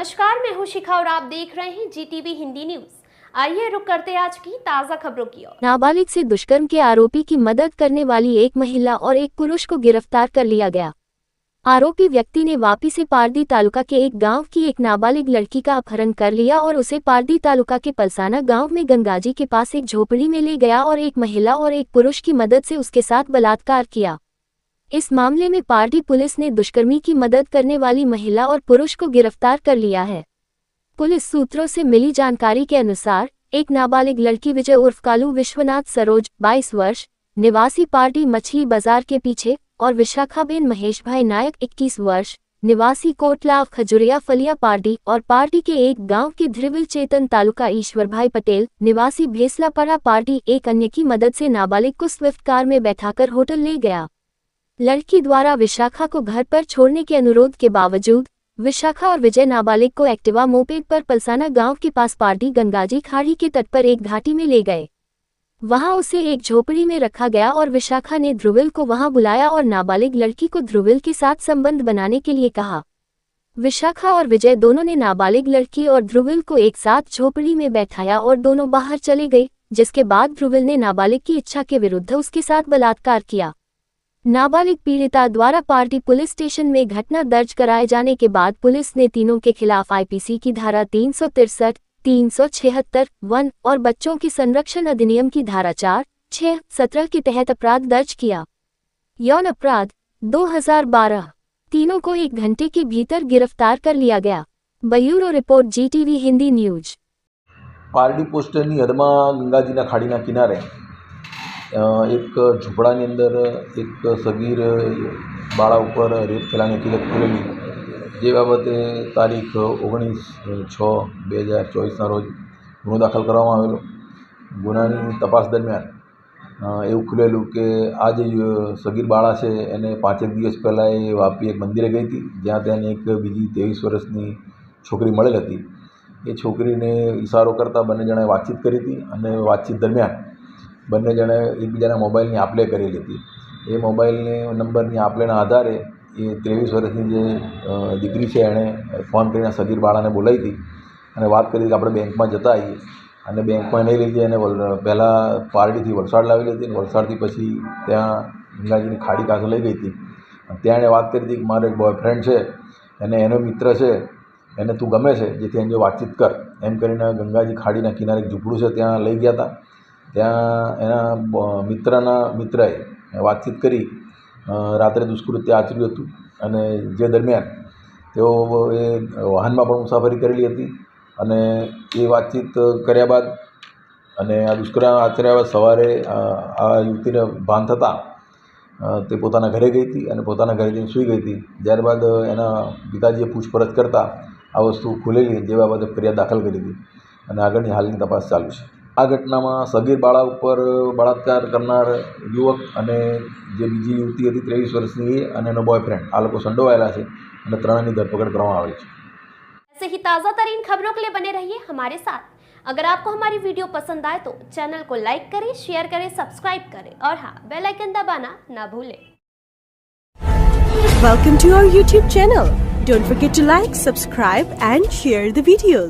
नमस्कार, मैं हूं शिखा और आप देख रहे हैं जीटीवी हिंदी न्यूज। आइए रुक करते हैं आज की ताजा खबरों की ओर। नाबालिग से दुष्कर्म के आरोपी की मदद करने वाली एक महिला और एक पुरुष को गिरफ्तार कर लिया गया। आरोपी व्यक्ति ने वापी से पारदी तालुका के एक गांव की एक नाबालिग लड़की का अपहरण कर लिया और उसे पारदी तालुका के पलसाना गांव में गंगाजी के पास एक झोपड़ी में ले गया और एक महिला और एक पुरुष की मदद से उसके साथ बलात्कार किया। इस मामले में पारदी पुलिस ने दुष्कर्मी की मदद करने वाली महिला और पुरुष को गिरफ्तार कर लिया है। पुलिस सूत्रों से मिली जानकारी के अनुसार एक नाबालिग लड़की विजय उर्फ कालू विश्वनाथ सरोज 22 वर्ष निवासी पारडी मछली बाजार के पीछे और विशाखाबेन महेश भाई नायक 21 वर्ष निवासी कोटला खजुरिया फलिया पारडी और पारडी के एक गांव के ध्रिविल चेतन तालुका ईश्वर भाई पटेल निवासी भेसलापड़ा पारडी एक अन्य की मदद से नाबालिग को स्विफ्ट कार में बैठाकर होटल ले गया। लड़की द्वारा विशाखा को घर पर छोड़ने के अनुरोध के बावजूद विशाखा और विजय नाबालिग को एक्टिवा मोपेड पर पलसाना गांव के पास पारडी गंगाजी खाड़ी के तट पर एक घाटी में ले गए। वहां उसे एक झोपड़ी में रखा गया और विशाखा ने ध्रुविल को वहां बुलाया और नाबालिग लड़की को ध्रुविल के साथ संबंध बनाने के लिए कहा। विशाखा और विजय दोनों ने नाबालिग लड़की और ध्रुविल को एक साथ झोपड़ी में बैठाया और दोनों बाहर चले गए, जिसके बाद ध्रुविल ने नाबालिग की इच्छा के विरुद्ध उसके साथ बलात्कार किया। नाबालिग पीड़िता द्वारा पारडी पुलिस स्टेशन में घटना दर्ज कराए जाने के बाद पुलिस ने तीनों के खिलाफ आईपीसी की धारा 363, 376 वन और बच्चों के संरक्षण अधिनियम की धारा 4, 6, 17 के तहत अपराध दर्ज किया। यौन अपराध 2012। तीनों को 1 घंटे के भीतर गिरफ्तार कर लिया गया। Bureau report GTV Hindi news. Pardi पोस्टनी हदમાં ગંગાજીના ખાડીના કિનારે એક ઝૂંપડાની અંદર એક સગીર બાળા ઉપર રેપ થયાની હકીકત ખુલેલી, જે બાબતે તારીખ 19/6/2024ના રોજ ગુનો દાખલ કરવામાં આવેલો। ગુનાની તપાસ દરમિયાન એવું ખુલેલું કે આ જે સગીર બાળા છે એને 5 દિવસ પહેલાં એ વાપી એક મંદિરે ગઈ હતી, જ્યાં તેને એક બીજી 23 વર્ષની છોકરી મળેલ હતી। એ છોકરીને ઇશારો કરતાં બંને જણાએ વાતચીત કરી હતી અને વાતચીત દરમિયાન બંને જણાએ એકબીજાના મોબાઈલની આપલે કરેલી હતી। એ મોબાઈલની નંબરની આપલેના આધારે એ 23 વર્ષની જે દીકરી છે એણે ફોન કરીને સગીર બાળાને બોલાવી હતી અને વાત કરી કે આપણે બેંકમાં જતા આવીએ, અને બેંકમાં નહીં લઈ જઈ અને પહેલાં પારડીથી વલસાડ લાવેલી હતી અને વલસાડથી પછી ત્યાં ગંગાજીની ખાડી પાસે લઈ ગઈ હતી। ત્યાં એણે વાત કરી હતી કે મારો એક બોયફ્રેન્ડ છે અને એનો મિત્ર છે, એને તું ગમે છે, જેથી એની જો વાતચીત કર એમ કરીને ગંગાજી ખાડીના કિનારે એક ઝૂંપડું છે ત્યાં લઈ ગયા હતા। ત્યાં એના મિત્રના મિત્રએ વાતચીત કરી રાત્રે દુષ્કૃત્ય આચર્યું હતું અને જે દરમિયાન તેઓ એ વાહનમાં પણ મુસાફરી કરેલી હતી અને એ વાતચીત કર્યા બાદ અને આ દુષ્કર્મ આચર્યા બાદ સવારે આ યુવતીને ભાન થતાં તે પોતાના ઘરે ગઈ હતી અને પોતાના ઘરે જઈને સૂઈ ગઈ હતી। ત્યારબાદ એના પિતાજીએ પૂછપરછ કરતાં આ વસ્તુ ખુલેલી, જે બાબતે ફરિયાદ દાખલ કરી હતી અને આગળની હાલની તપાસ ચાલુ છે। આ ઘટનામાં સગીર બાળા ઉપર બળાત્કાર કરનાર યુવક અને જે બીજી યુવતી હતી 23 વર્ષની એ અને એનો બોયફ્રેન્ડ, આ લોકો સંડોવાયેલા છે અને ત્રણેયની ધરપકડ કરવામાં આવી છે। ऐसे ही ताज़ा तरीन खबरों के लिए बने रहिए हमारे साथ। अगर आपको हमारी वीडियो पसंद आए तो चैनल को लाइक करें, शेयर करें, सब्सक्राइब करें और हाँ, बेल आइकन दबाना ना भूलें। Welcome to our YouTube channel. Don't forget to like, subscribe and share the videos.